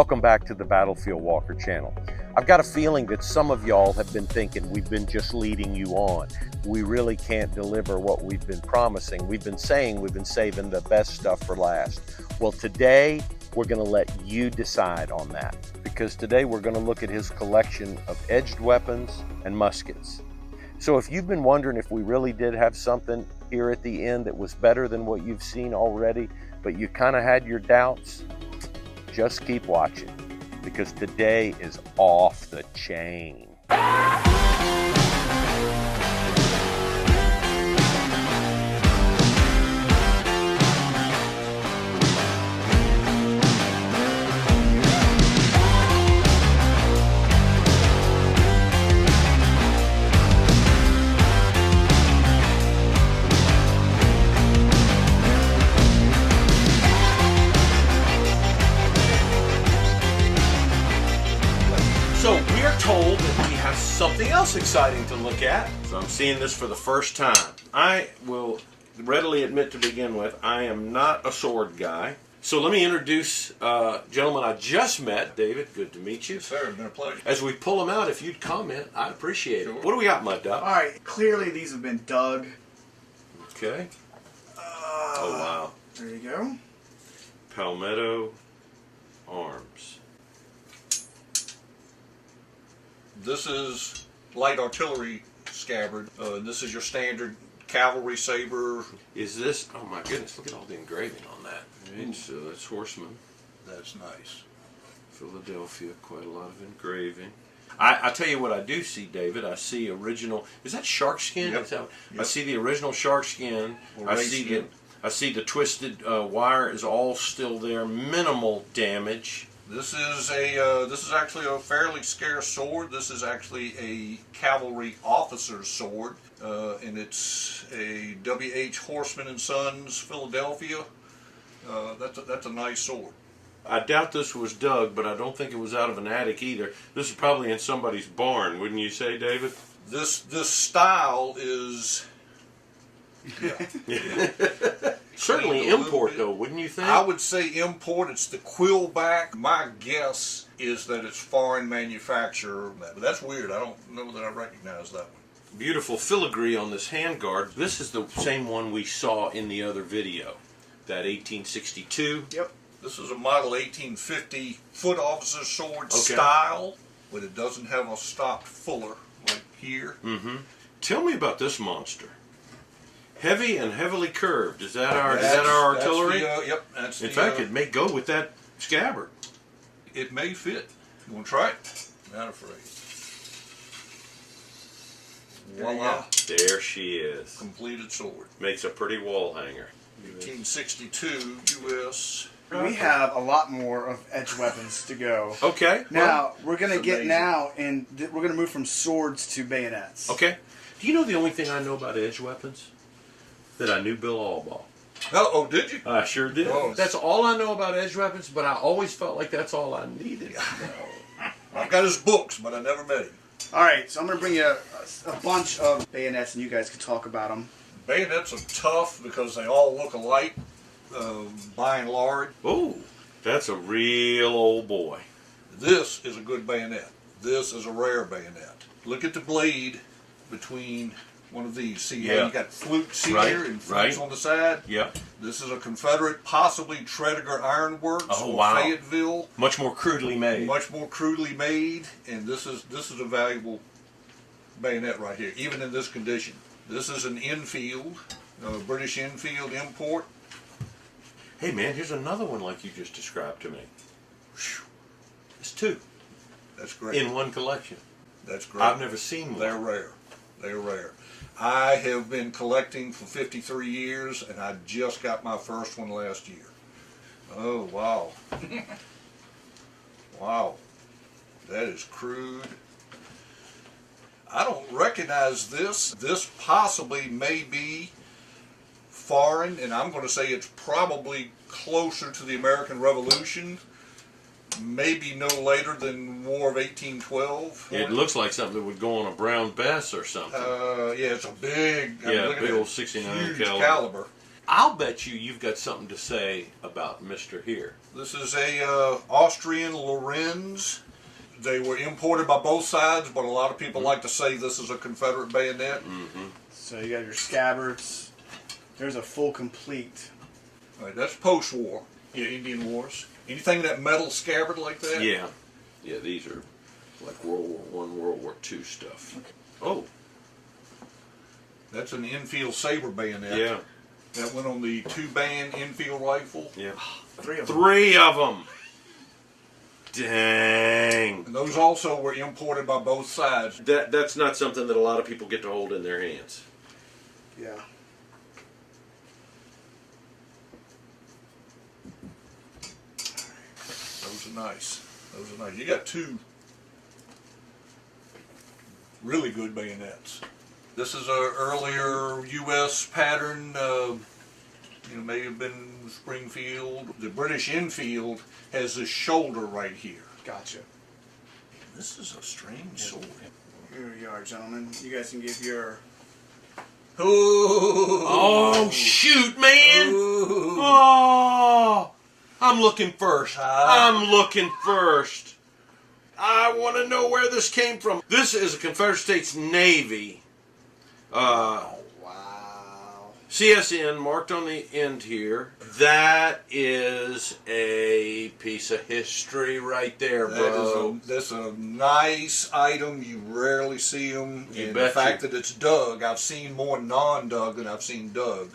Welcome back to the Battlefield Walker channel. I've got a feeling that some of y'all have been thinking we've been just leading you on. We really can't deliver what we've been promising. We've been saying we've been saving the best stuff for last. Well, today we're going to let you decide on that, because today we're going to look at his collection of edged weapons and muskets. So if you've been wondering if we really did have something here at the end that was better than what you've seen already, but you kind of had your doubts, just keep watching, because today is off the chain. So we are told that we have something else exciting to look at. So I'm seeing this for the first time. I will readily admit to begin with, I am not a sword guy. So let me introduce a gentleman I just met. David, good to meet you. Yes, sir. It's been a pleasure. As we pull them out, if you'd comment, I'd appreciate Sure. it. What do we got, Mud Duck? All right, clearly these have been dug. Okay. Oh, wow. There you go. Palmetto Arms. This is light artillery scabbard. This is your standard cavalry saber. Is this? Oh my goodness! Look at all the engraving on that. Right, so that's Horseman, That's nice. Philadelphia. Quite a lot of engraving. I tell you what I do see, David. I see original. Is that shark skin? Yep. Is that, I Yep. see the original shark skin. Or I race see skin. the twisted wire is all still there. Minimal damage. This is actually a fairly scarce sword. This is actually a cavalry officer's sword, and it's a W.H. Horseman and Sons, Philadelphia. That's a nice sword. I doubt this was dug, but I don't think it was out of an attic either. This is probably in somebody's barn, wouldn't you say, David? This style is. Yeah. Certainly import, though, wouldn't you think? I would say import. It's the quill back. My guess is that it's foreign manufacturer. But that's weird. I don't know that I recognize that one. Beautiful filigree on this handguard. This is the same one we saw in the other video. That 1862. Yep. This is a model 1850 foot officer sword Okay. style, but it doesn't have a stopped fuller like here. Mm-hmm. Tell me about this monster. Heavy and heavily curved. Is that our artillery? Yep. In fact, it may go with that scabbard. It may fit. You want to try it? Not afraid. Voila. There she is. Completed sword. Makes a pretty wall hanger. 1862 U.S. We have a lot more of edged weapons to go. Okay. Now, we're going to it's get amazing. now, and we're going to move from swords to bayonets. Okay. Do you know the only thing I know about edge weapons? That I knew Bill Albaugh. Oh, did you? I sure did. Oh. That's all I know about edge weapons, but I always felt like that's all I needed. I've got his books, but I never met him. All right, so I'm going to bring you a bunch of bayonets, and you guys can talk about them. Bayonets are tough because they all look alike, by and large. Oh, that's a real old boy. This is a good bayonet. This is a rare bayonet. Look at the blade between one of these. See how Yeah. you got flukes here Right, and flukes right. on the side? Yep. This is a Confederate, possibly Tredegar Ironworks Oh, or wow. Fayetteville. Much more crudely made. Much more crudely made, and this is a valuable bayonet right here, even in this condition. This is an Enfield, British Enfield import. Hey man, here's another one like you just described to me. Whew. It's two That's great. in one collection. That's great. I've never seen one. They're rare. They're rare. I have been collecting for 53 years, and I just got my first one last year. Oh, wow. Wow. That is crude. I don't recognize this. This possibly may be foreign, and I'm going to say it's probably closer to the American Revolution. Maybe no later than War of 1812. It looks like something that would go on a brown Bess or something. Yeah, it's a big, Yeah, look at big that old 69 huge caliber. I'll bet you've got something to say about Mr. Here. This is a Austrian Lorenz. They were imported by both sides, but a lot of people like to say this is a Confederate bayonet. So you got your scabbards. There's a full complete. All right, that's post-war, Indian Wars. Anything that metal scabbard like that? Yeah. Yeah, these are like World War I, World War II stuff. Okay. Oh. That's an Enfield saber bayonet. Yeah. That went on the 2-band Enfield rifle. Yeah. Three of them. 3 of them. Dang. And those also were imported by both sides. That's not something that a lot of people get to hold in their hands. Yeah. Those are nice. Those are nice. You got 2 really good bayonets. This is an earlier U.S. pattern. May have been Springfield. The British Enfield has this shoulder right here. Gotcha. This is a strange sword. Here you are, gentlemen. You guys can give your. Oh, shoot, man. Ooh. Oh, I'm looking first. I'm looking first. I want to know where this came from. This is a Confederate States Navy. Wow. CSN marked on the end here. That is a piece of history right there, bro. That's a nice item. You rarely see them. And the fact that it's dug, I've seen more non-dug than I've seen dug.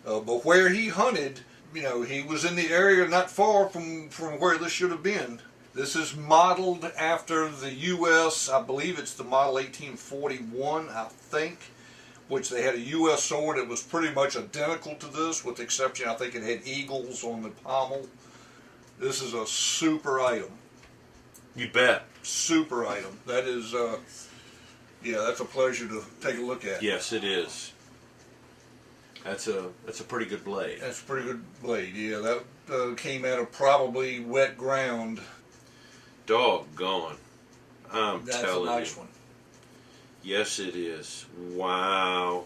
But where he hunted, he was in the area not far from where this should have been. This is modeled after the U.S., I believe it's the model 1841, I think, which they had a U.S. sword that was pretty much identical to this, with the exception, I think it had eagles on the pommel. This is a super item. You bet. Super item. That is, that's a pleasure to take a look at. Yes, it is. That's a pretty good blade. That's a pretty good blade, yeah. That came out of probably wet ground. Doggone. I'm That's telling a nice you. one. Yes, it is. Wow.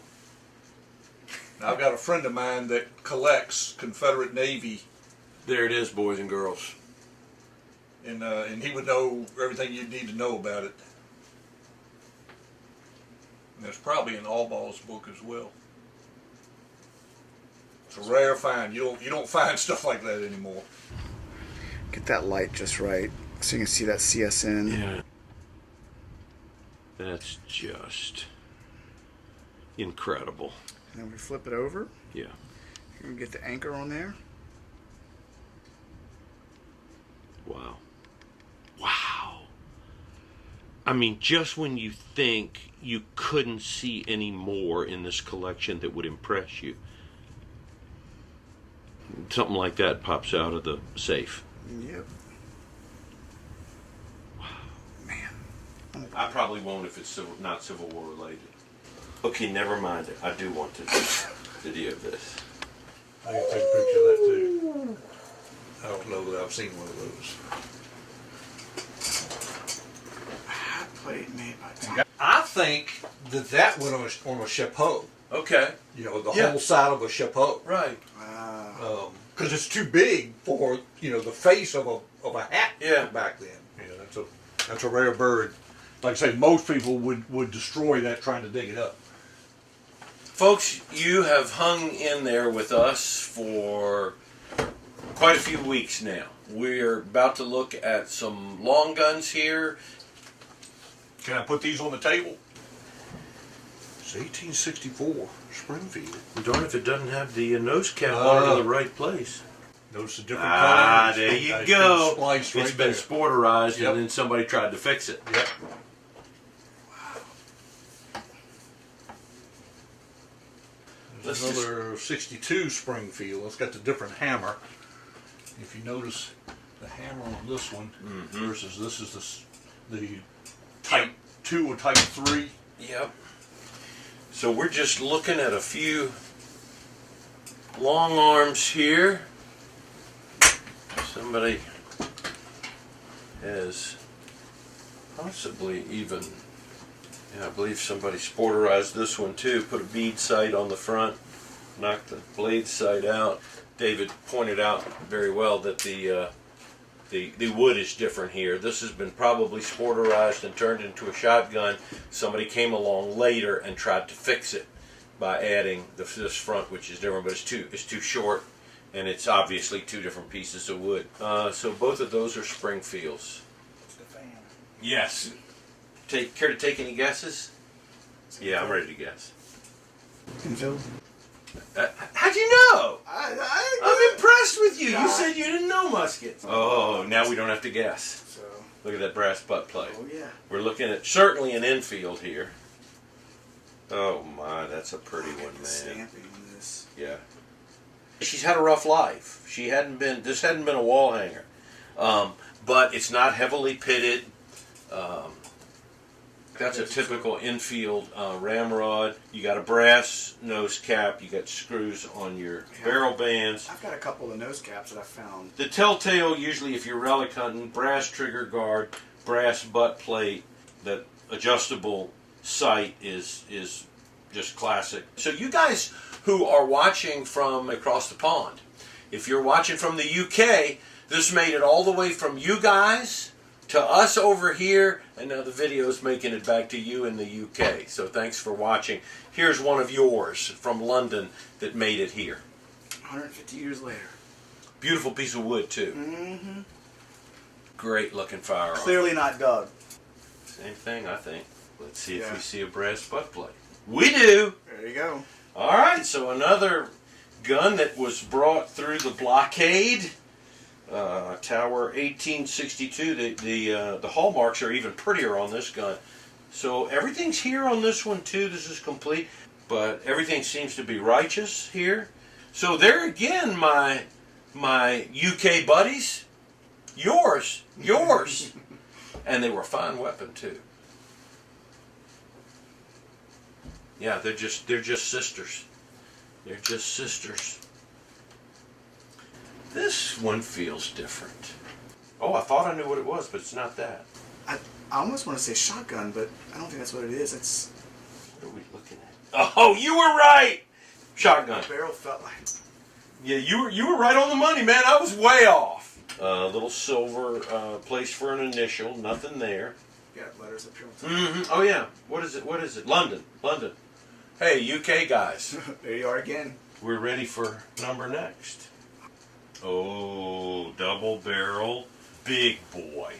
I've got a friend of mine that collects Confederate Navy. There it is, boys and girls. And he would know everything you'd need to know about it. And there's probably an Allball's book as well. It's a rare find. You don't find stuff like that anymore. Get that light just right so you can see that CSN. Yeah. That's just incredible. And then we flip it over. Yeah. And we get the anchor on there. Wow. Wow. I mean, just when you think you couldn't see any more in this collection that would impress you, something like that pops out of the safe. Yep. I probably won't if it's not Civil War related. Okay, never mind it. I do want to video this. I can take a picture of that too. I don't know that I've seen one of those. Hat plate made by. I think that went on a chapeau. Okay. The whole side of a chapeau. Right. Because it's too big for the face of a hat. Yeah. Back then. Yeah, that's a rare bird. Like I say, most people would destroy that trying to dig it up. Folks, you have hung in there with us for quite a few weeks now. We're about to look at some long guns here. Can I put these on the table? It's 1864 Springfield. Darn if it doesn't have the nose cap on in the right place. Notice the different color. There you It's go. been spliced right It's been there. sporterized Yep. and then somebody tried to fix it. Yep. There's another 62 Springfield. It's got the different hammer. If you notice the hammer on this one versus this is the Type 2 or Type 3. Yep. So we're just looking at a few long arms here. Somebody has possibly even, I believe somebody sporterized this one too, put a bead sight on the front. knock the blade sight out. David pointed out very well that the wood is different here. This has been probably sporterized and turned into a shotgun. Somebody came along later and tried to fix it by adding this front, which is different, but it's too short, and it's obviously two different pieces of wood. So both of those are Springfields. It's the fan. Yes. Care to take any guesses? Yeah, I'm ready to guess. Phil? How'd you know? I'm impressed with you. You said you didn't know Muskets. Oh, now we don't have to guess. So, Look at that brass butt plate. oh yeah. We're looking at certainly an infield here. Oh my, that's a pretty one, man. Stamping on this. Yeah. She's had a rough life. This hadn't been a wall hanger. But it's not heavily pitted. That's a typical infield ramrod. You got a brass nose cap. You got screws on your barrel bands. I've got a couple of nose caps that I found. The telltale, usually if you're relic hunting, brass trigger guard, brass butt plate. That adjustable sight is just classic. So you guys who are watching from across the pond, if you're watching from the UK, this made it all the way from you guys to us over here, and now the video's making it back to you in the UK. So thanks for watching. Here's one of yours from London that made it here. 150 years later. Beautiful piece of wood, too. Mm-hmm. Great looking firearm. Clearly not dug. Same thing, I think. Let's see if Yeah. we see a brass butt plate. We do! There you go. All right, so another gun that was brought through the blockade. Tower 1862. The hallmarks are even prettier on this gun. So everything's here on this one too. This is complete, but everything seems to be righteous here. So there again, my UK buddies, yours, and they were a fine weapon too. Yeah, they're just sisters. They're just sisters. This one feels different. Oh, I thought I knew what it was, but it's not that. I almost want to say shotgun, but I don't think that's what it is. It's What are we looking at? Oh, you were right! Shotgun. the barrel felt like. Yeah, you were right on the money, man. I was way off. A little silver place for an initial. Nothing there. Yeah, letters up here. Oh, yeah. What is it? London. Hey, UK guys. There you are again. We're ready for number next. Oh, double barrel, big boy.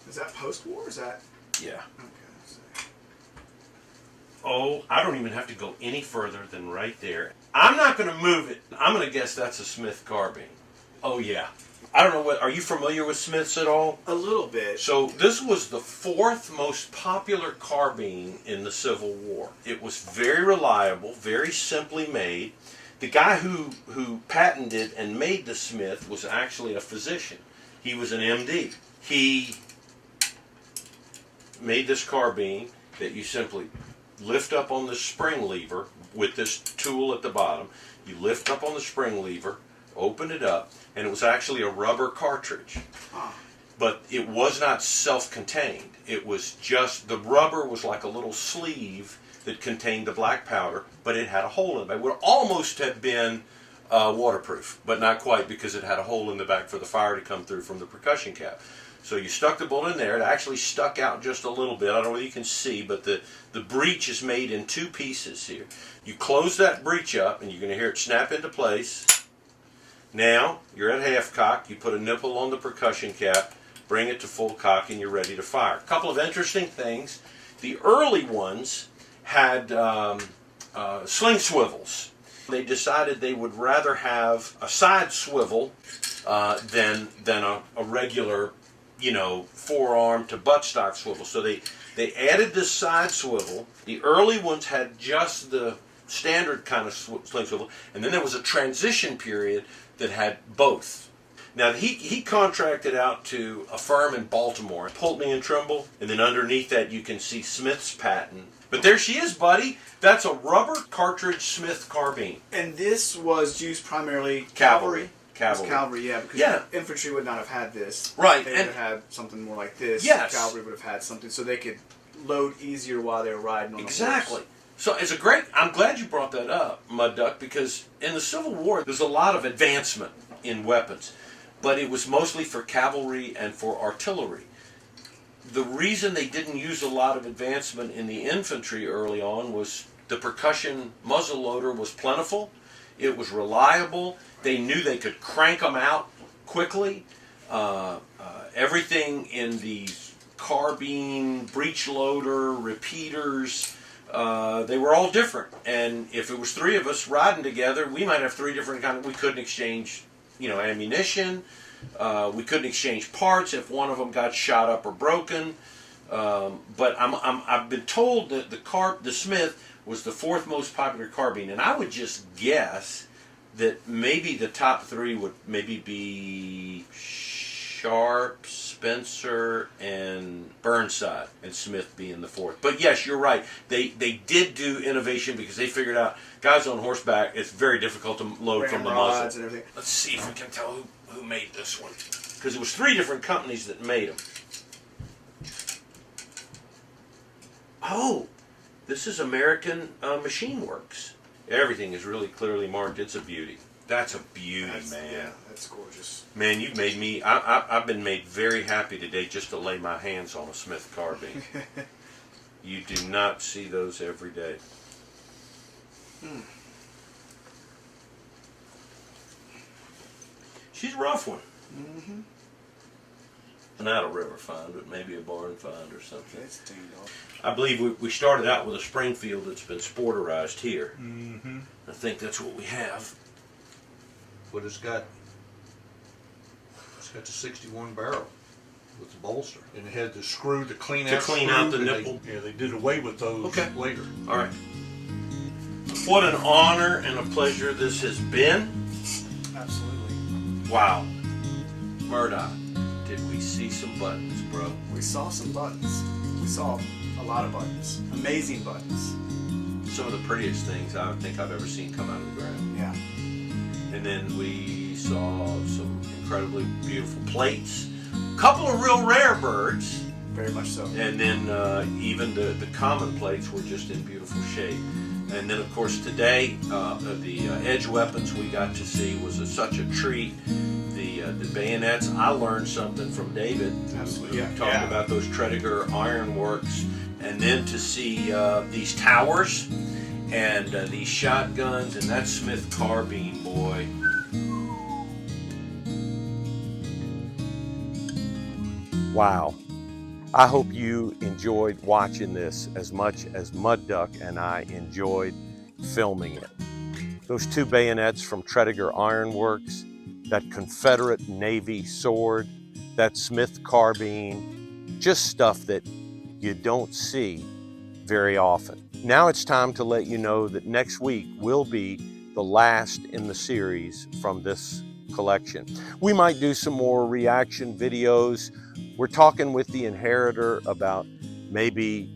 Is that post-war? Or is that? Yeah. Okay. So. Oh, I don't even have to go any further than right there. I'm not going to move it. I'm going to guess that's a Smith carbine. Oh, yeah. I don't know what. Are you familiar with Smiths at all? A little bit. So this was the fourth most popular carbine in the Civil War. It was very reliable, very simply made. The guy who patented and made the Smith was actually a physician. He was an MD. He made this carbine that you simply lift up on the spring lever with this tool at the bottom. You lift up on the spring lever, open it up, and it was actually a rubber cartridge. But it was not self-contained. It was just, the rubber was like a little sleeve that contained the black powder, but it had a hole in it. It would almost have been waterproof, but not quite, because it had a hole in the back for the fire to come through from the percussion cap. So you stuck the bullet in there. It actually stuck out just a little bit. I don't know whether you can see, but the breech is made in two pieces here. You close that breech up, and you're going to hear it snap into place. Now, you're at half cock. You put a nipple on the percussion cap, bring it to full cock, and you're ready to fire. A couple of interesting things. The early ones had sling swivels. They decided they would rather have a side swivel than a regular, forearm to buttstock swivel. So they added this side swivel. The early ones had just the standard kind of sling swivel, and then there was a transition period that had both. Now, he contracted out to a firm in Baltimore, Pulteney and Trimble, and then underneath that you can see Smith's patent. But there she is, buddy. That's a rubber cartridge Smith carbine. And this was used primarily Cavalry. Cavalry, yeah, because infantry would not have had this. Right. They would have had something more like this. Yes. Cavalry would have had something, so they could load easier while they were riding on the horse. Exactly. So it's a great, I'm glad you brought that up, Mud Duck, because in the Civil War, there's a lot of advancement in weapons, but it was mostly for cavalry and for artillery. The reason they didn't use a lot of advancement in the infantry early on was the percussion muzzleloader was plentiful, it was reliable, they knew they could crank them out quickly. Everything in the carbine, breech loader, repeaters, they were all different. And if it was three of us riding together, we might have three different kinds. We couldn't exchange, ammunition. We couldn't exchange parts if one of them got shot up or broken. But I've been told that the Smith was the fourth most popular carbine, and I would just guess that maybe the top three would maybe be Sharp, Spencer, and Burnside, and Smith being the fourth. But yes, you're right. They did do innovation because they figured out guys on horseback, it's very difficult to load from the muzzle. And everything. Let's see if we can tell who made this one, because it was three different companies that made them. Oh, this is American Machine Works. Everything is really clearly marked. It's a beauty. That's a beauty, man. Yeah, that's gorgeous. Man, you've made me, I've been made very happy today just to lay my hands on a Smith carbine. You do not see those every day. She's a rough one. Mm-hmm. Not a river find, but maybe a barn find or something. It's dinged off. I believe we started out with a Springfield that's been sporterized here. Mm-hmm. I think that's what we have. But it's got the 61 barrel with the bolster, and it had the screw to clean out the nipple. They did away with those later. All right. What an honor and a pleasure this has been. Absolutely. Wow. Murdoch, did we see some buttons, bro? We saw some buttons. We saw a lot of buttons. Amazing buttons. Some of the prettiest things I think I've ever seen come out of the ground. Yeah. And then we saw some incredibly beautiful plates. A couple of real rare birds. Very much so. And then even the common plates were just in beautiful shape. And then, of course, today, the edge weapons we got to see was such a treat. The bayonets, I learned something from David. Absolutely, yeah. Talking about those Tredegar ironworks. And then to see these towers and these shotguns and that Smith carbine, boy. Wow. I hope you enjoyed watching this as much as Mud Duck and I enjoyed filming it. Those two bayonets from Tredegar Ironworks, that Confederate Navy sword, that Smith carbine, just stuff that you don't see very often. Now it's time to let you know that next week will be the last in the series from this collection. We might do some more reaction videos. We're talking with the inheritor about maybe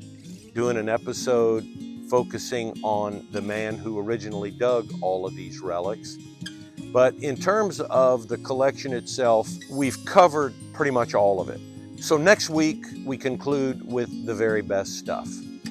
doing an episode focusing on the man who originally dug all of these relics. But in terms of the collection itself, we've covered pretty much all of it. So next week, we conclude with the very best stuff.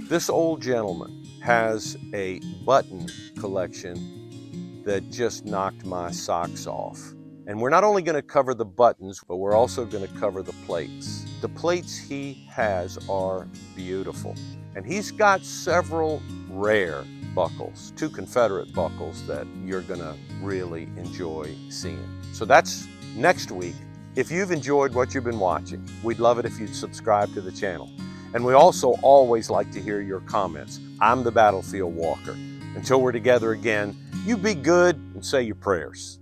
This old gentleman has a button collection that just knocked my socks off. And we're not only going to cover the buttons, but we're also going to cover the plates. The plates he has are beautiful. And he's got several rare buckles, two Confederate buckles that you're going to really enjoy seeing. So that's next week. If you've enjoyed what you've been watching, we'd love it if you'd subscribe to the channel. And we also always like to hear your comments. I'm the Battlefield Walker. Until we're together again, you be good and say your prayers.